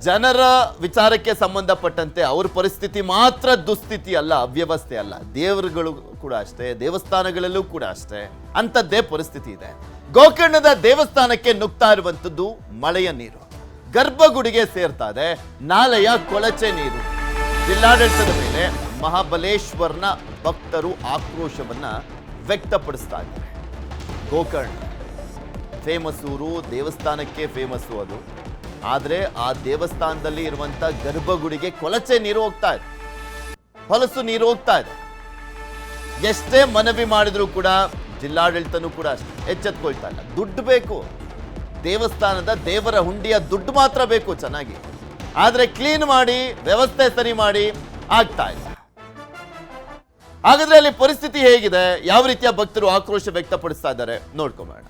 ಜನರ ವಿಚಾರಕ್ಕೆ ಸಂಬಂಧಪಟ್ಟಂತೆ ಅವ್ರ ಪರಿಸ್ಥಿತಿ ಮಾತ್ರ ದುಸ್ಥಿತಿ ಅಲ್ಲ, ಅವ್ಯವಸ್ಥೆ ಅಲ್ಲ. ದೇವರುಗಳು ಕೂಡ ಅಷ್ಟೇ, ದೇವಸ್ಥಾನಗಳಲ್ಲೂ ಕೂಡ ಅಷ್ಟೇ ಅಂಥದ್ದೇ ಪರಿಸ್ಥಿತಿ ಇದೆ. ಗೋಕರ್ಣದ ದೇವಸ್ಥಾನಕ್ಕೆ ನುಗ್ತಾ ಇರುವಂಥದ್ದು ಮಳೆಯ ನೀರು, ಗರ್ಭಗುಡಿಗೆ ಸೇರ್ತಾ ಇದೆ ನಾಲೆಯ ಕೊಳಚೆ ನೀರು. ಜಿಲ್ಲಾಡಳಿತದ ಮೇಲೆ ಮಹಾಬಲೇಶ್ವರನ ಭಕ್ತರು ಆಕ್ರೋಶವನ್ನ ವ್ಯಕ್ತಪಡಿಸ್ತಾ ಇದ್ದಾರೆ. ಗೋಕರ್ಣ ಫೇಮಸ್ ಊರು, ದೇವಸ್ಥಾನಕ್ಕೆ ಫೇಮಸ್ಸು ಅದು. ಆದರೆ ಆ ದೇವಸ್ಥಾನದಲ್ಲಿ ಇರುವಂತ ಗರ್ಭಗುಡಿಗೆ ಕೊಳಚೆ ನೀರು ಹೋಗ್ತಾ ಇದೆ, ಹೊಲಸು ನೀರು ಹೋಗ್ತಾ ಇದೆ. ಎಷ್ಟೇ ಮನವಿ ಮಾಡಿದ್ರು ಕೂಡ ಜಿಲ್ಲಾಡಳಿತನೂ ಕೂಡ ಎಚ್ಚೆತ್ಕೊಳ್ತಾ ಇಲ್ಲ. ದುಡ್ಡು ಬೇಕು, ದೇವಸ್ಥಾನದ ದೇವರ ಹುಂಡಿಯ ದುಡ್ಡು ಮಾತ್ರ ಬೇಕು ಚೆನ್ನಾಗಿ, ಆದ್ರೆ ಕ್ಲೀನ್ ಮಾಡಿ ವ್ಯವಸ್ಥೆ ಸರಿ ಮಾಡಿ ಆಗ್ತಾ ಇಲ್ಲ. ಹಾಗಾದ್ರೆ ಅಲ್ಲಿ ಪರಿಸ್ಥಿತಿ ಹೇಗಿದೆ, ಯಾವ ರೀತಿಯ ಭಕ್ತರು ಆಕ್ರೋಶ ವ್ಯಕ್ತಪಡಿಸ್ತಾ ಇದ್ದಾರೆ ನೋಡ್ಕೊಂಬೋಣ.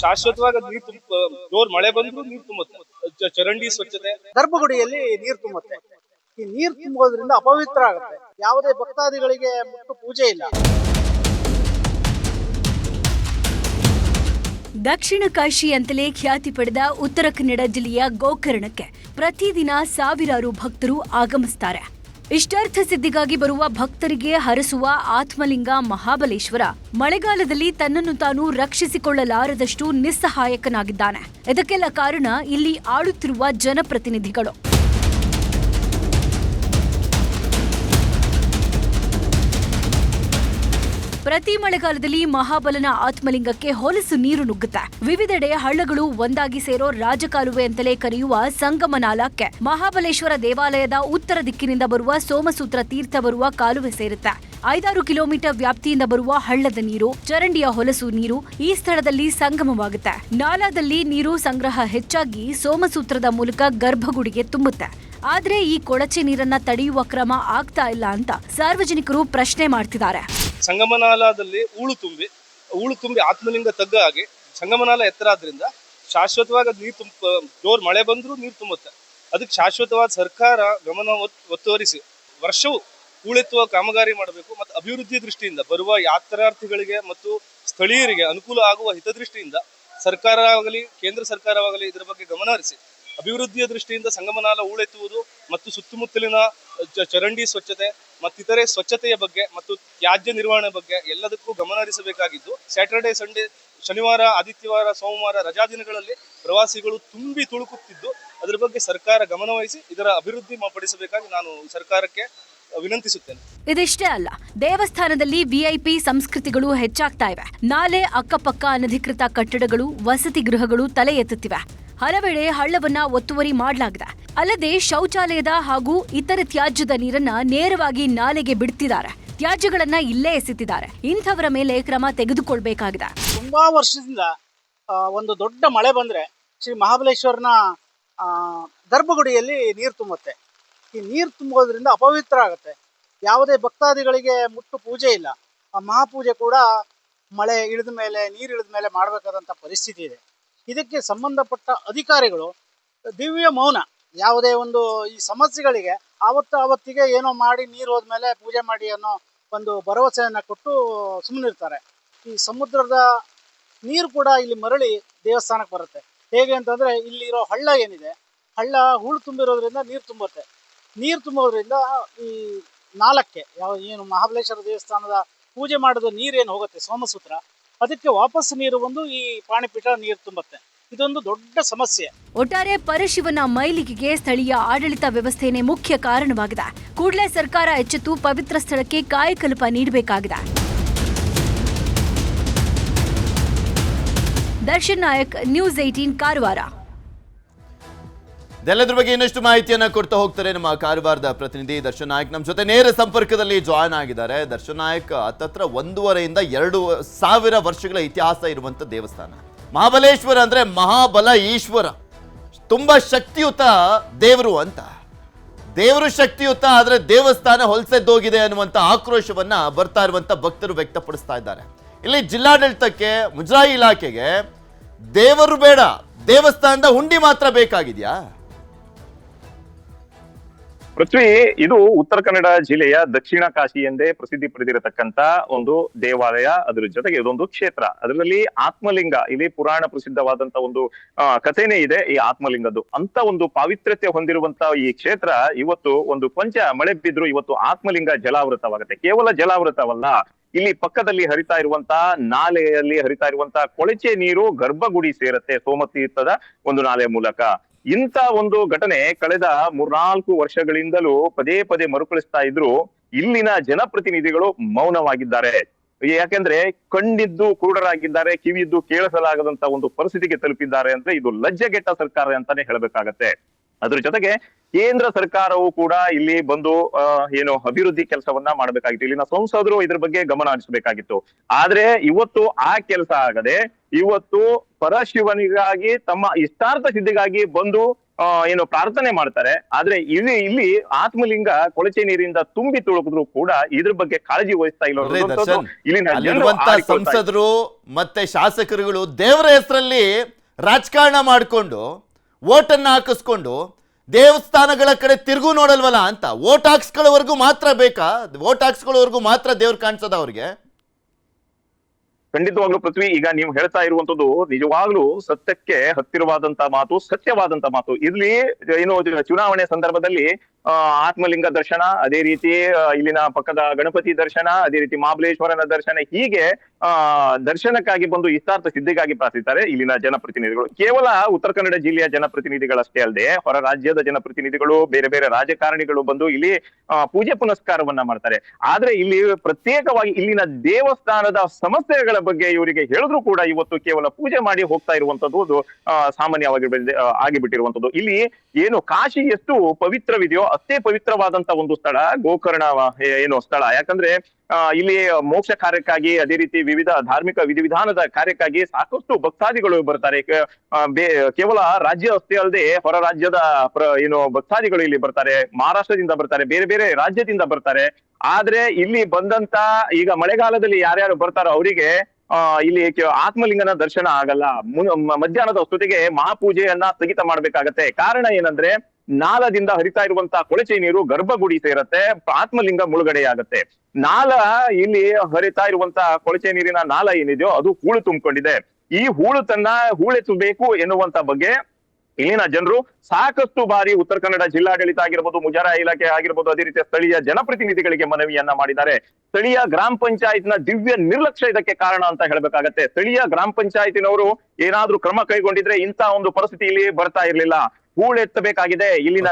ಶಾಶ್ವತವಾಗಿ ನೀರು ಜೋರ್ ಮಳೆ ಬಂದ್ರು ನೀರು ತುಂಬುತ್ತೆ. ಚರಂಡಿ ಸ್ವಚ್ಛತೆ, ಗರ್ಭಗುಡಿಯಲ್ಲಿ ನೀರು ತುಂಬುತ್ತೆ. ಈ ನೀರು ತುಂಬೋದ್ರಿಂದ ಅಪವಿತ್ರ ಆಗುತ್ತೆ. ಯಾವುದೇ ಭಕ್ತಾದಿಗಳಿಗೆ ಮುಟ್ಟು ಪೂಜೆ ಇಲ್ಲ. ದಕ್ಷಿಣ ಕಾಶಿ ಅಂತಲೇ ಖ್ಯಾತಿ ಪಡೆದ ಉತ್ತರ ಕನ್ನಡ ಜಿಲ್ಲೆಯ ಗೋಕರ್ಣಕ್ಕೆ ಪ್ರತಿದಿನ ಸಾವಿರಾರು ಭಕ್ತರು ಆಗಮಿಸುತ್ತಾರೆ. ಇಷ್ಟಾರ್ಥ ಸಿದ್ಧಿಗಾಗಿ ಬರುವ ಭಕ್ತರಿಗೆ ಹರಸುವ ಆತ್ಮಲಿಂಗ ಮಹಾಬಲೇಶ್ವರ ಮಳೆಗಾಲದಲ್ಲಿ ತನ್ನನ್ನು ತಾನು ರಕ್ಷಿಸಿಕೊಳ್ಳಲಾರದಷ್ಟು ನಿಸ್ಸಹಾಯಕನಾಗಿದ್ದಾನೆ. ಇದಕ್ಕೆಲ್ಲ ಕಾರಣ ಇಲ್ಲಿ ಆಳುತ್ತಿರುವ ಜನಪ್ರತಿನಿಧಿಗಳು. ಪ್ರತಿ ಮಳೆಗಾಲದಲ್ಲಿ ಮಹಾಬಲನ ಆತ್ಮಲಿಂಗಕ್ಕೆ ಹೊಲಸು ನೀರು ನುಗ್ಗುತ್ತೆ. ವಿವಿಧೆಡೆ ಹಳ್ಳಗಳು ಒಂದಾಗಿ ಸೇರೋ ರಾಜಕಾಲುವೆ ಅಂತಲೇ ಕರೆಯುವ ಸಂಗಮನಾಲಕ್ಕೆ ಮಹಾಬಲೇಶ್ವರ ದೇವಾಲಯದ ಉತ್ತರ ದಿಕ್ಕಿನಿಂದ ಬರುವ ಸೋಮಸೂತ್ರ ತೀರ್ಥ ಬರುವ ಕಾಲುವೆ ಸೇರುತ್ತೆ. 5-6 ಕಿಲೋಮೀಟರ್ ವ್ಯಾಪ್ತಿಯಿಂದ ಬರುವ ಹಳ್ಳದ ನೀರು, ಚರಂಡಿಯ ಹೊಲಸು ನೀರು ಈ ಸ್ಥಳದಲ್ಲಿ ಸಂಗಮವಾಗುತ್ತೆ. ನಾಲಾದಲ್ಲಿ ನೀರು ಸಂಗ್ರಹ ಹೆಚ್ಚಾಗಿ ಸೋಮಸೂತ್ರದ ಮೂಲಕ ಗರ್ಭಗುಡಿಗೆ ತುಂಬುತ್ತೆ. ಆದ್ರೆ ಈ ಕೊಳಚೆ ನೀರನ್ನ ತಡೆಯುವ ಕ್ರಮ ಆಗ್ತಾ ಇಲ್ಲ ಅಂತ ಸಾರ್ವಜನಿಕರು ಪ್ರಶ್ನೆ ಮಾಡ್ತಿದ್ದಾರೆ. ಸಂಗಮನಾಲದಲ್ಲಿ ಹೂಳು ತುಂಬಿ ಆತ್ಮಲಿಂಗ ತಗ್ಗ ಆಗಿ ಸಂಗಮನಾಲ ಎತ್ತರ ಆದ್ರಿಂದ ಶಾಶ್ವತವಾಗಿ ನೀರು ಜೋರ್ ಮಳೆ ಬಂದ್ರೂ ನೀರು ತುಂಬುತ್ತೆ. ಅದಕ್ಕೆ ಶಾಶ್ವತವಾದ ಸರ್ಕಾರ ಗಮನ ಒತ್ತುವರಿಸಿ ವರ್ಷವೂ ಹೂಳೆತ್ತುವ ಕಾಮಗಾರಿ ಮಾಡಬೇಕು. ಮತ್ತು ಅಭಿವೃದ್ಧಿ ದೃಷ್ಟಿಯಿಂದ ಬರುವ ಯಾತ್ರಾರ್ಥಿಗಳಿಗೆ ಮತ್ತು ಸ್ಥಳೀಯರಿಗೆ ಅನುಕೂಲ ಆಗುವ ಹಿತದೃಷ್ಟಿಯಿಂದ ಸರ್ಕಾರ ಆಗಲಿ ಕೇಂದ್ರ ಸರ್ಕಾರವಾಗಲಿ ಇದರ ಬಗ್ಗೆ ಗಮನ ಹರಿಸಿ ಅಭಿವೃದ್ಧಿಯ ದೃಷ್ಟಿಯಿಂದ ಸಂಗಮನಾಲ ಹೂಳೆತ್ತುವುದು ಮತ್ತು ಸುತ್ತಮುತ್ತಲಿನ ಚರಂಡಿ ಸ್ವಚ್ಛತೆ ಮತ್ತಿತರೆ ಸ್ವಚ್ಛತೆಯ ಬಗ್ಗೆ ಮತ್ತು ತ್ಯಾಜ್ಯ ನಿರ್ವಹಣೆ ಬಗ್ಗೆ ಎಲ್ಲದಕ್ಕೂ ಗಮನ ಹರಿಸಬೇಕಾಗಿದ್ದು, ಸ್ಯಾಟರ್ಡೆ ಸಂಡೇ ಶನಿವಾರ ಆದಿತ್ಯವಾರ ಸೋಮವಾರ ರಜಾ ದಿನಗಳಲ್ಲಿ ಪ್ರವಾಸಿಗಳು ತುಂಬಿ ತುಳುಕುತ್ತಿದ್ದು ಅದರ ಬಗ್ಗೆ ಸರ್ಕಾರ ಗಮನವಹಿಸಿ ಇದರ ಅಭಿವೃದ್ಧಿ ಪಡಿಸಬೇಕಾಗಿ ನಾನು ಸರ್ಕಾರಕ್ಕೆ ವಿನಂತಿಸುತ್ತೇನೆ. ಇದಿಷ್ಟೇ ಅಲ್ಲ, ದೇವಸ್ಥಾನದಲ್ಲಿ ವಿಐಪಿ ಸಂಸ್ಕೃತಿಗಳು ಹೆಚ್ಚಾಗ್ತಾ ಇವೆ. ನಾಲೆ ಅಕ್ಕಪಕ್ಕ ಅನಧಿಕೃತ ಕಟ್ಟಡಗಳು, ವಸತಿ ಗೃಹಗಳು ತಲೆ ಎತ್ತುತ್ತಿವೆ. ಹಲವೆಡೆ ಹಳ್ಳವನ್ನ ಒತ್ತುವರಿ ಮಾಡಲಾಗಿದೆ. ಅಲ್ಲದೆ ಶೌಚಾಲಯದ ಹಾಗೂ ಇತರ ತ್ಯಾಜ್ಯದ ನೀರನ್ನ ನೇರವಾಗಿ ನಾಲೆಗೆ ಬಿಡ್ತಿದ್ದಾರೆ. ತ್ಯಾಜ್ಯಗಳನ್ನ ಇಲ್ಲೇ ಎಸೆತಿದ್ದಾರೆ. ಇಂಥವರ ಮೇಲೆ ಕ್ರಮ ತೆಗೆದುಕೊಳ್ಬೇಕಾಗಿದೆ. ತುಂಬಾ ವರ್ಷದಿಂದ ಒಂದು ದೊಡ್ಡ ಮಳೆ ಬಂದ್ರೆ ಶ್ರೀ ಮಹಾಬಲೇಶ್ವರನ ಗರ್ಭಗುಡಿಯಲ್ಲಿ ನೀರು ತುಂಬುತ್ತೆ. ಈ ನೀರು ತುಂಬೋದ್ರಿಂದ ಅಪವಿತ್ರ ಆಗುತ್ತೆ. ಯಾವುದೇ ಭಕ್ತಾದಿಗಳಿಗೆ ಮುಟ್ಟು ಪೂಜೆ ಇಲ್ಲ. ಆ ಮಹಾಪೂಜೆ ಕೂಡ ಮಳೆ ಇಳಿದ ಮೇಲೆ, ನೀರು ಇಳಿದ ಮೇಲೆ ಮಾಡಬೇಕಾದಂಥ ಪರಿಸ್ಥಿತಿ ಇದೆ. ಇದಕ್ಕೆ ಸಂಬಂಧಪಟ್ಟ ಅಧಿಕಾರಿಗಳು ದಿವ್ಯ ಮೌನ. ಯಾವುದೇ ಒಂದು ಈ ಸಮಸ್ಯೆಗಳಿಗೆ ಆವತ್ತಿಗೆ ಏನೋ ಮಾಡಿ ನೀರು ಹೋದ್ಮೇಲೆ ಪೂಜೆ ಮಾಡಿ ಅನ್ನೋ ಒಂದು ಭರವಸೆಯನ್ನು ಕೊಟ್ಟು ಸುಮ್ಮನಿರ್ತಾರೆ. ಈ ಸಮುದ್ರದ ನೀರು ಕೂಡ ಇಲ್ಲಿ ಮರಳಿ ದೇವಸ್ಥಾನಕ್ಕೆ ಬರುತ್ತೆ. ಹೇಗೆ ಅಂತಂದರೆ ಇಲ್ಲಿರೋ ಹಳ್ಳ ಏನಿದೆ, ಹಳ್ಳ ಹೂಳು ತುಂಬಿರೋದ್ರಿಂದ ನೀರು ತುಂಬುತ್ತೆ. ನೀರು ತುಂಬೋದ್ರಿಂದ ಈ ನಾಲಕ್ಕೆ ಏನು ಮಹಾಬಲೇಶ್ವರ ದೇವಸ್ಥಾನದ ಪೂಜೆ ಮಾಡೋದು ನೀರೇನು ಹೋಗುತ್ತೆ ಸೋಮಸೂತ್ರ, ಅದಕ್ಕೆ ವಾಪಸ್ ನೀರು ಬಂದು ಈ ಪಾಣಿಪೀಠ ನೀರು ತುಂಬುತ್ತೆ. ಇದೊಂದು ದೊಡ್ಡ ಸಮಸ್ಯೆ. ಒಟ್ಟಾರೆ ಪರಶಿವನ ಮೈಲಿಗೆಗೆ ಸ್ಥಳೀಯ ಆಡಳಿತ ವ್ಯವಸ್ಥೆನೇ ಮುಖ್ಯ ಕಾರಣವಾಗಿದೆ. ಕೂಡಲೇ ಸರ್ಕಾರ ಎಚ್ಚೆತ್ತು ಪವಿತ್ರ ಸ್ಥಳಕ್ಕೆ ಕಾಯಕಲ್ಪ ನೀಡಬೇಕಾಗಿದೆ. ದರ್ಶನ್ ನಾಯಕ್, ನ್ಯೂಸ್ 18 ಕಾರವಾರ. ಇದೆಲ್ಲದ್ರ ಬಗ್ಗೆ ಇನ್ನಷ್ಟು ಮಾಹಿತಿಯನ್ನ ಕೊಡ್ತಾ ಹೋಗ್ತಾರೆ ನಮ್ಮ ಕಾರವಾರದ ಪ್ರತಿನಿಧಿ ದರ್ಶನ್ ನಾಯಕ್. ನಮ್ಮ ಜೊತೆ ನೇರ ಸಂಪರ್ಕದಲ್ಲಿ ಜಾಯ್ನ್ ಆಗಿದ್ದಾರೆ. ದರ್ಶನ್ ನಾಯಕ್, ಹತ್ತತ್ರ 1,500-2,000 ವರ್ಷಗಳ ಇತಿಹಾಸ ಇರುವಂತ ದೇವಸ್ಥಾನ ಮಹಾಬಲೇಶ್ವರ. ಅಂದ್ರೆ ಮಹಾಬಲ ಈಶ್ವರ, ತುಂಬಾ ಶಕ್ತಿಯುತ ದೇವರು ಅಂತ. ದೇವರು ಶಕ್ತಿಯುತ, ಆದ್ರೆ ದೇವಸ್ಥಾನ ಹೊಲಸೆದ್ದೋಗಿದೆ ಅನ್ನುವಂತ ಆಕ್ರೋಶವನ್ನ ಬರ್ತಾ ಇರುವಂತ ಭಕ್ತರು ವ್ಯಕ್ತಪಡಿಸ್ತಾ ಇದ್ದಾರೆ. ಇಲ್ಲಿ ಜಿಲ್ಲಾಡಳಿತಕ್ಕೆ, ಮುಜರಾಯಿ ಇಲಾಖೆಗೆ ದೇವರು ಬೇಡ, ದೇವಸ್ಥಾನದ ಹುಂಡಿ ಮಾತ್ರ ಬೇಕಾಗಿದ್ಯಾ? ಪೃಥ್ವಿ, ಇದು ಉತ್ತರ ಕನ್ನಡ ಜಿಲ್ಲೆಯ ದಕ್ಷಿಣ ಕಾಶಿ ಎಂದೇ ಪ್ರಸಿದ್ಧಿ ಪಡೆದಿರತಕ್ಕಂತ ಒಂದು ದೇವಾಲಯ. ಅದ್ರ ಜೊತೆಗೆ ಇದೊಂದು ಕ್ಷೇತ್ರ. ಅದರಲ್ಲಿ ಆತ್ಮಲಿಂಗ, ಇಲ್ಲಿ ಪುರಾಣ ಪ್ರಸಿದ್ಧವಾದಂತ ಒಂದು ಕಥೆನೇ ಇದೆ ಈ ಆತ್ಮಲಿಂಗದ್ದು. ಅಂತ ಒಂದು ಪಾವಿತ್ರ್ಯತೆ ಹೊಂದಿರುವಂತ ಈ ಕ್ಷೇತ್ರ ಇವತ್ತು ಒಂದು ಕೊಂಚ ಮಳೆ ಬಿದ್ರು ಇವತ್ತು ಆತ್ಮಲಿಂಗ ಜಲಾವೃತವಾಗುತ್ತೆ. ಕೇವಲ ಜಲಾವೃತವಲ್ಲ, ಇಲ್ಲಿ ಪಕ್ಕದಲ್ಲಿ ಹರಿತಾ ಇರುವಂತ ನಾಲೆಯಲ್ಲಿ ಹರಿತಾ ಇರುವಂತ ಕೊಳಚೆ ನೀರು ಗರ್ಭಗುಡಿ ಸೇರತ್ತೆ ಸೋಮತೀರ್ಥದ ಒಂದು ನಾಲೆ ಮೂಲಕ. ಇಂಥ ಒಂದು ಘಟನೆ ಕಳೆದ 3-4 ವರ್ಷಗಳಿಂದಲೂ ಪದೇ ಪದೇ ಮರುಕಳಿಸ್ತಾ ಇದ್ರು ಇಲ್ಲಿನ ಜನಪ್ರತಿನಿಧಿಗಳು ಮೌನವಾಗಿದ್ದಾರೆ. ಯಾಕೆಂದ್ರೆ ಕಣ್ಣಿದ್ದು ಕುರುಡರಾಗಿದ್ದಾರೆ, ಕಿವಿಯಿದ್ದು ಕೇಳಿಸಲಾಗದಂತ ಒಂದು ಪರಿಸ್ಥಿತಿಗೆ ತಲುಪಿದ್ದಾರೆ ಅಂದ್ರೆ ಇದು ಲಜ್ಜೆಗೆಟ್ಟ ಸರ್ಕಾರ ಅಂತಾನೆ ಹೇಳ್ಬೇಕಾಗತ್ತೆ. ಅದ್ರ ಜೊತೆಗೆ ಕೇಂದ್ರ ಸರ್ಕಾರವು ಕೂಡ ಇಲ್ಲಿ ಬಂದು ಏನು ಅಭಿವೃದ್ಧಿ ಕೆಲಸವನ್ನ ಮಾಡ್ಬೇಕಾಗಿತ್ತು. ಇಲ್ಲಿನ ಸಂಸದರು ಇದ್ರ ಬಗ್ಗೆ ಗಮನ ಹರಿಸಬೇಕಾಗಿತ್ತು. ಆದ್ರೆ ಇವತ್ತು ಆ ಕೆಲಸ ಆಗದೆ ಇವತ್ತು ಪರಶಿವನಿಗಾಗಿ ತಮ್ಮ ಇಷ್ಟಾರ್ಥ ಸಿದ್ಧಿಗಾಗಿ ಬಂದು ಏನು ಪ್ರಾರ್ಥನೆ ಮಾಡ್ತಾರೆ. ಆದ್ರೆ ಇಲ್ಲಿ ಆತ್ಮಲಿಂಗ ಕೊಳಚೆ ನೀರಿಂದ ತುಂಬಿ ತುಳುಕಿದ್ರು ಕೂಡ ಇದ್ರ ಬಗ್ಗೆ ಕಾಳಜಿ ವಹಿಸ್ತಾ ಇಲ್ಲ. ಇಲ್ಲಿನ ಸಂಸದರು ಮತ್ತೆ ಶಾಸಕರುಗಳು ದೇವರ ಹೆಸರಲ್ಲಿ ರಾಜಕಾರಣ ಮಾಡಿಕೊಂಡು ಓಟನ್ನ ಹಾಕಿಸ್ಕೊಂಡು ದೇವಸ್ಥಾನಗಳ ಕಡೆ ತಿರುಗು ನೋಡಲ್ವಲ್ಲ ಅಂತ. ಓಟ್ ಹಾಕ್ಸ್ಕೊಳ್ಳೋವರೆಗೂ ಮಾತ್ರ ಬೇಕಾ? ಓಟ್ ಹಾಕ್ಸ್ಕೊಳ್ಳೋವರೆಗೂ ಮಾತ್ರ ದೇವ್ರು ಕಾಣಿಸೋದ ಅವ್ರಿಗೆ? ಖಂಡಿತವಾಗ್ಲೂ ಪೃಥ್ವಿ, ಈಗ ನೀವು ಹೇಳ್ತಾ ಇರುವಂತದ್ದು ನಿಜವಾಗ್ಲೂ ಸತ್ಯಕ್ಕೆ ಹತ್ತಿರವಾದಂತ ಮಾತು, ಸತ್ಯವಾದಂತ ಮಾತು. ಇಲ್ಲಿ ಏನು ಚುನಾವಣೆ ಸಂದರ್ಭದಲ್ಲಿ ಆತ್ಮಲಿಂಗ ದರ್ಶನ, ಅದೇ ರೀತಿ ಇಲ್ಲಿನ ಪಕ್ಕದ ಗಣಪತಿ ದರ್ಶನ, ಅದೇ ರೀತಿ ಮಹಾಬಲೇಶ್ವರನ ದರ್ಶನ, ಹೀಗೆ ದರ್ಶನಕ್ಕಾಗಿ ಬಂದು ಇಷ್ಟಾರ್ಥ ಸಿದ್ಧಿಗಾಗಿ ಪ್ರಾರ್ಥಿಸ್ತಾರೆ ಇಲ್ಲಿನ ಜನಪ್ರತಿನಿಧಿಗಳು. ಕೇವಲ ಉತ್ತರ ಕನ್ನಡ ಜಿಲ್ಲೆಯ ಜನಪ್ರತಿನಿಧಿಗಳಷ್ಟೇ ಅಲ್ಲದೆ ಹೊರ ರಾಜ್ಯದ ಜನಪ್ರತಿನಿಧಿಗಳು, ಬೇರೆ ಬೇರೆ ರಾಜಕಾರಣಿಗಳು ಬಂದು ಇಲ್ಲಿ ಪೂಜೆ ಪುನಸ್ಕಾರವನ್ನ ಮಾಡ್ತಾರೆ. ಆದ್ರೆ ಇಲ್ಲಿ ಪ್ರತ್ಯೇಕವಾಗಿ ಇಲ್ಲಿನ ದೇವಸ್ಥಾನದ ಸಮಸ್ಯೆಗಳ ಬಗ್ಗೆ ಇವರಿಗೆ ಹೇಳಿದ್ರು ಕೂಡ ಇವತ್ತು ಕೇವಲ ಪೂಜೆ ಮಾಡಿ ಹೋಗ್ತಾ ಇರುವಂತದ್ದು ಸಾಮಾನ್ಯವಾಗಿ ಆಗಿಬಿಟ್ಟಿರುವಂತದ್ದು. ಇಲ್ಲಿ ಏನು ಕಾಶಿ ಎಷ್ಟು ಪವಿತ್ರವಿದೆಯೋ ಅಷ್ಟೇ ಪವಿತ್ರವಾದಂತ ಒಂದು ಸ್ಥಳ ಗೋಕರ್ಣ ಏನು ಸ್ಥಳ. ಯಾಕಂದ್ರೆ ಇಲ್ಲಿ ಮೋಕ್ಷ ಕಾರ್ಯಕ್ಕಾಗಿ, ಅದೇ ರೀತಿ ವಿವಿಧ ಧಾರ್ಮಿಕ ವಿಧಿವಿಧಾನದ ಕಾರ್ಯಕ್ಕಾಗಿ ಸಾಕಷ್ಟು ಭಕ್ತಾದಿಗಳು ಬರ್ತಾರೆ. ಕೇವಲ ರಾಜ್ಯ ಅಷ್ಟೇ ಅಲ್ಲದೆ ಹೊರ ರಾಜ್ಯದ ಏನು ಭಕ್ತಾದಿಗಳು ಇಲ್ಲಿ ಬರ್ತಾರೆ, ಮಹಾರಾಷ್ಟ್ರದಿಂದ ಬರ್ತಾರೆ, ಬೇರೆ ಬೇರೆ ರಾಜ್ಯದಿಂದ ಬರ್ತಾರೆ. ಆದ್ರೆ ಇಲ್ಲಿ ಬಂದಂತ ಈಗ ಮಳೆಗಾಲದಲ್ಲಿ ಯಾರ್ಯಾರು ಬರ್ತಾರೋ ಅವರಿಗೆ ಇಲ್ಲಿ ಆತ್ಮಲಿಂಗನ ದರ್ಶನ ಆಗಲ್ಲ. ಮಧ್ಯಾಹ್ನದ ಹೊತ್ತಿಗೆ ಮಹಾಪೂಜೆಯನ್ನ ಸ್ಥಗಿತ ಮಾಡ್ಬೇಕಾಗತ್ತೆ. ಕಾರಣ ಏನಂದ್ರೆ ನಾಲದಿಂದ ಹರಿತಾ ಇರುವಂತಹ ಕೊಳಚೆ ನೀರು ಗರ್ಭಗುಡಿ ಸೇರತ್ತೆ, ಆತ್ಮಲಿಂಗ ಮುಳುಗಡೆಯಾಗತ್ತೆ. ನಾಲ ಇಲ್ಲಿ ಹರಿತಾ ಇರುವಂತಹ ಕೊಳಚೆ ನೀರಿನ ನಾಲ ಏನಿದೆಯೋ ಅದು ಹೂಳು ತುಂಬಿಕೊಂಡಿದೆ. ಈ ಹೂಳೆತ್ತಬೇಕು ಎನ್ನುವಂತ ಬಗ್ಗೆ ಇಲ್ಲಿನ ಜನರು ಸಾಕಷ್ಟು ಬಾರಿ ಉತ್ತರ ಕನ್ನಡ ಜಿಲ್ಲಾಡಳಿತ ಆಗಿರ್ಬೋದು, ಮುಜರಾಯಿ ಇಲಾಖೆ ಆಗಿರ್ಬೋದು, ಅದೇ ರೀತಿಯ ಸ್ಥಳೀಯ ಜನಪ್ರತಿನಿಧಿಗಳಿಗೆ ಮನವಿಯನ್ನ ಮಾಡಿದ್ದಾರೆ. ಸ್ಥಳೀಯ ಗ್ರಾಮ ಪಂಚಾಯತ್ನ ದಿವ್ಯ ನಿರ್ಲಕ್ಷ್ಯ ಇದಕ್ಕೆ ಕಾರಣ ಅಂತ ಹೇಳ್ಬೇಕಾಗತ್ತೆ. ಸ್ಥಳೀಯ ಗ್ರಾಮ ಪಂಚಾಯತಿನವರು ಏನಾದ್ರೂ ಕ್ರಮ ಕೈಗೊಂಡಿದ್ರೆ ಇಂಥ ಒಂದು ಪರಿಸ್ಥಿತಿ ಇಲ್ಲಿ ಬರ್ತಾ ಇರ್ಲಿಲ್ಲ. ಹೂಳೆತ್ತಬೇಕಾಗಿದೆ ಇಲ್ಲಿನ.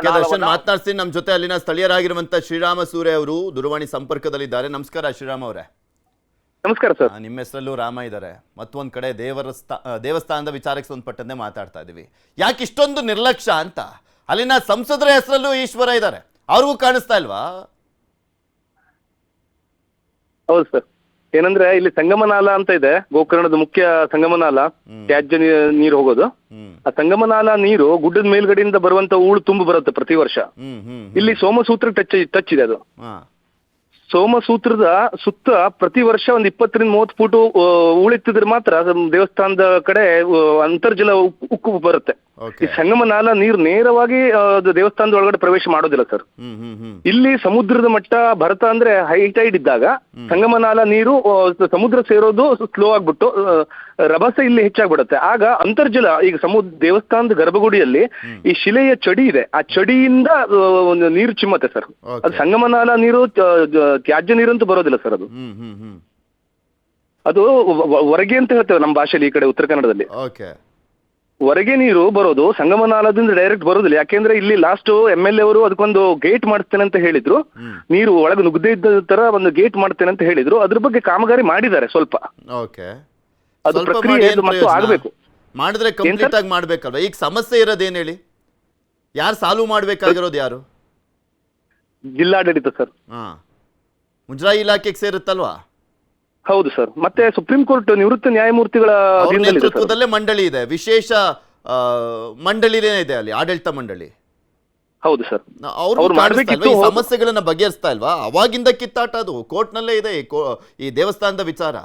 ಮಾತನಾಡ್ತೀನಿ ನಮ್ಮ ಜೊತೆ ಅಲ್ಲಿನ ಸ್ಥಳೀಯರಾಗಿರುವಂತ ಶ್ರೀರಾಮ ಸೂರೆ ಅವರು ದೂರವಾಣಿ ಸಂಪರ್ಕದಲ್ಲಿದ್ದಾರೆ. ನಮಸ್ಕಾರ ಶ್ರೀರಾಮ್ ಅವರೇ. ನಮಸ್ಕಾರ ಸರ್. ನಿಮ್ಮ ಹೆಸರಲ್ಲೂ ರಾಮ ಇದ್ದಾರೆ. ಮತ್ತೊಂದ್ ಕಡೆ ದೇವಸ್ಥಾನದ ವಿಚಾರಕ್ಕೆ ಸಂಬಂಧಪಟ್ಟಂತೆ ಮಾತಾಡ್ತಾ ಇದೀವಿ. ಯಾಕೆ ಇಷ್ಟೊಂದು ನಿರ್ಲಕ್ಷ್ಯ ಅಂತ? ಅಲ್ಲಿನ ಸಂಸದರ ಹೆಸರಲ್ಲೂ ಈಶ್ವರ ಇದ್ದಾರೆ, ಅವ್ರಿಗೂ ಕಾಣಿಸ್ತಾ ಇಲ್ವಾ? ಹೌದು ಸರ್. ಏನಂದ್ರೆ ಇಲ್ಲಿ ಸಂಗಮನಾಲ ಅಂತ ಇದೆ, ಗೋಕರ್ಣದ ಮುಖ್ಯ ಸಂಗಮನಾಲ, ತ್ಯಾಜ್ಯ ನೀರು ಹೋಗೋದು. ಆ ಸಂಗಮನಾಲ ನೀರು ಗುಡ್ಡದ ಮೇಲ್ಗಡೆಯಿಂದ ಬರುವಂತ ಹೂಳು ತುಂಬಿ ಬರುತ್ತೆ ಪ್ರತಿ ವರ್ಷ. ಇಲ್ಲಿ ಸೋಮಸೂತ್ರ ಟಚ್ ಇದೆ. ಅದು ಸೋಮಸೂತ್ರದ ಸುತ್ತ ಪ್ರತಿ ವರ್ಷ ಒಂದು 20-30 ಫೂಟ್ ಉಳಿತಿದ್ರೆ ಮಾತ್ರ ದೇವಸ್ಥಾನದ ಕಡೆ ಅಂತರ್ಜಲ ಉಕ್ಕು ಬರುತ್ತೆ. ಈ ಸಂಗಮನಾಲ ನೀರು ನೇರವಾಗಿ ದೇವಸ್ಥಾನದ ಒಳಗಡೆ ಪ್ರವೇಶ ಮಾಡೋದಿಲ್ಲ ಸರ್. ಇಲ್ಲಿ ಸಮುದ್ರದ ಮಟ್ಟ ಭರತ ಅಂದ್ರೆ ಹೈಟೈಡ್ ಇದ್ದಾಗ ಸಂಗಮನಾಲ ನೀರು ಸಮುದ್ರ ಸೇರೋದು ಸ್ಲೋ ಆಗ್ಬಿಟ್ಟು ರಭಸ ಇಲ್ಲಿ ಹೆಚ್ಚಾಗ್ಬಿಡುತ್ತೆ. ಆಗ ಅಂತರ್ಜಲ ಈಗ ದೇವಸ್ಥಾನದ ಗರ್ಭಗುಡಿಯಲ್ಲಿ ಈ ಶಿಲೆಯ ಚಡಿ ಇದೆ, ಆ ಚಡಿಯಿಂದ ನೀರು ಚಿಮ್ಮತ್ತೆ ಸರ್. ಅದು ಸಂಗಮನಾಲ ನೀರು ತ್ಯಾಜ್ಯ ನೀರಂತೂ ಬರೋದಿಲ್ಲ ಸರ್. ಅದು ಹೊರಗೆ ಅಂತ ಹೇಳ್ತೇವೆ ನಮ್ಮ ಭಾಷೆಯಲ್ಲಿ, ಈ ಕಡೆ ಉತ್ತರ ಕನ್ನಡದಲ್ಲಿ. ಹೊರಗೆ ನೀರು ಬರೋದು ಸಂಗಮನಾಲದಿಂದ ಡೈರೆಕ್ಟ್ ಬರೋದಿಲ್ಲ. ಯಾಕೆಂದ್ರೆ ಇಲ್ಲಿ ಲಾಸ್ಟ್ MLA ಅವರು ಅದಕ್ಕೊಂದು ಗೇಟ್ ಮಾಡಿಸ್ತೇನೆ ಅಂತ ಹೇಳಿದ್ರು. ನೀರು ಒಳಗೆ ನುಗ್ಗದೇ ಇದ್ದ ತರ ಒಂದು ಗೇಟ್ ಮಾಡ್ತೇನೆ ಅಂತ ಹೇಳಿದ್ರು. ಅದ್ರ ಬಗ್ಗೆ ಕಾಮಗಾರಿ ಮಾಡಿದ್ದಾರೆ ಸ್ವಲ್ಪ. ಅದು ಪ್ರಕ್ರಿಯೆ ಮತ್ತು ಆಗ್ಬೇಕು. ಮಾಡಿದ್ರೆ ಕಂಪ್ಲೀಟ್ ಆಗಿ ಮಾಡ್ಬೇಕಲ್ವಾ? ಈಗ ಸಮಸ್ಯೆ ಇರೋದೇನ್ ಹೇಳಿ? ಯಾರು ಸಾಲ್ವ್ ಮಾಡ್ಬೇಕಾಗಿರೋದು? ಯಾರು? ಜಿಲ್ಲಾಡಳಿತ ಸರ್. ಮುಜರಾಯಿ ಇಲಾಖೆಗೆ ಸೇರುತ್ತಲ್ವಾ? ಹೌದು ಸರ್. ಮತ್ತೆ ಸುಪ್ರೀಂ ಕೋರ್ಟ್ ನಿವೃತ್ತ ನ್ಯಾಯಮೂರ್ತಿಗಳ ನೇತೃತ್ವದಲ್ಲೇ ಮಂಡಳಿ ಇದೆ, ವಿಶೇಷ ಮಂಡಳಿನೇ ಇದೆ ಅಲ್ಲಿ, ಆಡಳಿತ ಮಂಡಳಿ. ಹೌದು ಸರ್. ಅವರು ಸಮಸ್ಯೆಗಳನ್ನ ಬಗೆಹರಿಸ್ತಾ ಇಲ್ವಾ? ಅವಾಗಿಂದ ಕಿತ್ತಾಟ ಅದು ಕೋರ್ಟ್ ನಲ್ಲೇ ಇದೆ ಈ ದೇವಸ್ಥಾನದ ವಿಚಾರ.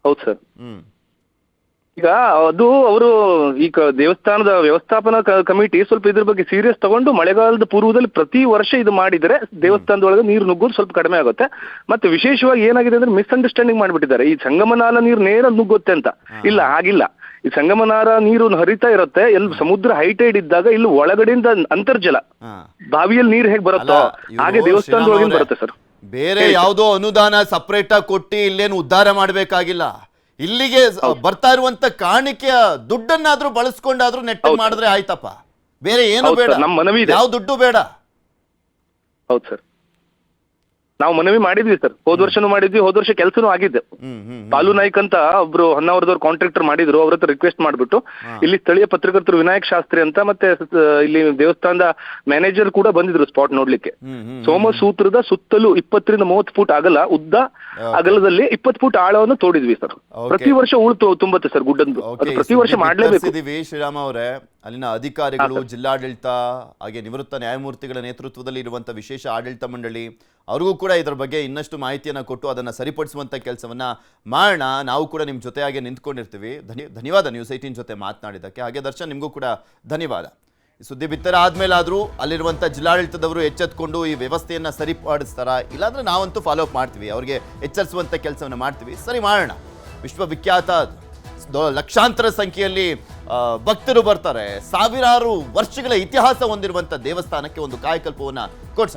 ಹೌದು ಸರ್. ಈಗ ಅದು ಅವರು ಈ ದೇವಸ್ಥಾನದ ವ್ಯವಸ್ಥಾಪನಾ ಕಮಿಟಿ ಸ್ವಲ್ಪ ಇದ್ರ ಬಗ್ಗೆ ಸೀರಿಯಸ್ ತಗೊಂಡು ಮಳೆಗಾಲದ ಪೂರ್ವದಲ್ಲಿ ಪ್ರತಿ ವರ್ಷ ಇದು ಮಾಡಿದ್ರೆ ದೇವಸ್ಥಾನದೊಳಗೆ ನೀರು ನುಗ್ಗೋದು ಸ್ವಲ್ಪ ಕಡಿಮೆ ಆಗುತ್ತೆ. ಮತ್ತೆ ವಿಶೇಷವಾಗಿ ಏನಾಗಿದೆ ಅಂದ್ರೆ ಮಿಸ್ಅಂಡರ್ಸ್ಟ್ಯಾಂಡಿಂಗ್ ಮಾಡ್ಬಿಟ್ಟಿದ್ದಾರೆ, ಈ ಸಂಗಮನಾಲ ನೀರು ನೇರ ನುಗ್ಗುತ್ತೆ ಅಂತ. ಇಲ್ಲ, ಆಗಿಲ್ಲ. ಈ ಸಂಗಮನಾರ ನೀರು ಹರಿತಾ ಇರುತ್ತೆ, ಎಲ್ಲಿ ಸಮುದ್ರ ಹೈಟೈಡ್ ಇದ್ದಾಗ ಇಲ್ಲಿ ಒಳಗಡೆಯಿಂದ ಅಂತರ್ಜಲ ಬಾವಿಯಲ್ಲಿ ನೀರು ಹೇಗೆ ಬರುತ್ತೋ ಹಾಗೆ ದೇವಸ್ಥಾನದೊಳಗಿಂದ ಬರುತ್ತೆ ಸರ್. ಬೇರೆ ಯಾವುದೋ ಅನುದಾನ ಸಪರೇಟ್ ಆಗಿ ಕೊಟ್ಟು ಇಲ್ಲೇನು ಉದ್ಧಾರ ಮಾಡ್ಬೇಕಾಗಿಲ್ಲ. ಇಲ್ಲಿಗೆ ಬರ್ತಾ ಇರುವಂತ ಕಾಣಿಕೆಯ ದುಡ್ಡನ್ನಾದ್ರೂ ಬಳಸ್ಕೊಂಡಾದ್ರೂ ನೆಟ್ಟಿಗೆ ಮಾಡಿದ್ರೆ ಆಯ್ತಪ್ಪ. ಬೇರೆ ಏನು ಬೇಡ, ನಮ್ಮ ಮನವಿ ಇದೆ. ಯಾವ ದುಡ್ಡು ಬೇಡ. ಹೌದು ಸರ್, ನಾವು ಮನವಿ ಮಾಡಿದ್ವಿ ಸರ್, ಹೋದ ವರ್ಷನೂ ಮಾಡಿದ್ವಿ, ಹೋದ ವರ್ಷ ಕೆಲಸನೂ ಆಗಿದ್ದೆ. ಪಾಲು ನಾಯ್ಕ್ ಅಂತ ಒಬ್ರು ಹೊನ್ನಾವರದವ್ರು ಕಾಂಟ್ರಾಕ್ಟರ್ ಮಾಡಿದ್ರು, ಅವ್ರ ಹತ್ರ ರಿಕ್ವೆಸ್ಟ್ ಮಾಡ್ಬಿಟ್ಟು ಇಲ್ಲಿ ಸ್ಥಳೀಯ ಪತ್ರಕರ್ತರು ವಿನಾಯಕ್ ಶಾಸ್ತ್ರಿ ಅಂತ ಮತ್ತೆ ಇಲ್ಲಿ ದೇವಸ್ಥಾನದ ಮ್ಯಾನೇಜರ್ ಕೂಡ ಬಂದಿದ್ರು ಸ್ಪಾಟ್ ನೋಡ್ಲಿಕ್ಕೆ. ಸೋಮಸೂತ್ರದ ಸುತ್ತಲೂ 20 ರಿಂದ 30 ಫೂಟ್ ಅಗಲ, ಉದ್ದ ಅಗಲದಲ್ಲಿ 20 ಫೂಟ್ ಆಳವನ್ನು ತೋಡಿದ್ವಿ ಸರ್. ಪ್ರತಿ ವರ್ಷ ಹೂಳು ತುಂಬುತ್ತೆ ಸರ್ ಗುಡ್ಡದ್ದು, ಅದು ಪ್ರತಿ ವರ್ಷ ಮಾಡ್ಲೇಬೇಕು. ಶ್ರೀರಾಮ ಅವರೇ, ಅಲ್ಲಿನ ಅಧಿಕಾರಿಗಳು, ಜಿಲ್ಲಾಡಳಿತ, ಹಾಗೆ ನಿವೃತ್ತ ನ್ಯಾಯಮೂರ್ತಿಗಳ ನೇತೃತ್ವದಲ್ಲಿ ಇರುವಂತ ವಿಶೇಷ ಆಡಳಿತ ಮಂಡಳಿ, ಅವ್ರಿಗೂ ಕೂಡ ಇದರ ಬಗ್ಗೆ ಇನ್ನಷ್ಟು ಮಾಹಿತಿಯನ್ನು ಕೊಟ್ಟು ಅದನ್ನು ಸರಿಪಡಿಸುವಂಥ ಕೆಲಸವನ್ನ ಮಾಡೋಣ. ನಾವು ಕೂಡ ನಿಮ್ಮ ಜೊತೆಯಾಗಿ ನಿಂತ್ಕೊಂಡಿರ್ತೀವಿ. ಧನ್ಯವಾದ ನ್ಯೂಸ್ 18 ಜೊತೆ ಮಾತನಾಡಿದ್ದಕ್ಕೆ. ಹಾಗೆ ದರ್ಶನ್, ನಿಮಗೂ ಕೂಡ ಧನ್ಯವಾದ. ಈ ಸುದ್ದಿ ಬಿತ್ತರ ಆದ್ಮೇಲಾದರೂ ಅಲ್ಲಿರುವಂಥ ಜಿಲ್ಲಾಡಳಿತದವರು ಎಚ್ಚೆತ್ಕೊಂಡು ಈ ವ್ಯವಸ್ಥೆಯನ್ನು ಸರಿಪಡಿಸ್ತಾರ, ಇಲ್ಲಾಂದ್ರೆ ನಾವಂತೂ ಫಾಲೋ ಅಪ್ ಮಾಡ್ತೀವಿ, ಅವ್ರಿಗೆ ಎಚ್ಚರಿಸುವಂಥ ಕೆಲಸವನ್ನು ಮಾಡ್ತೀವಿ. ಸರಿ ಮಾಡೋಣ. ವಿಶ್ವವಿಖ್ಯಾತ ಲಕ್ಷಾಂತರ ಸಂಖ್ಯೆಯಲ್ಲಿ ಭಕ್ತರು ಬರ್ತಾರೆ. ಸಾವಿರಾರು ವರ್ಷಗಳ ಇತಿಹಾಸ ಹೊಂದಿರುವಂಥ ದೇವಸ್ಥಾನಕ್ಕೆ ಒಂದು ಕಾಯಕಲ್ಪವನ್ನು ಕೊಡ್ಸೋಣ.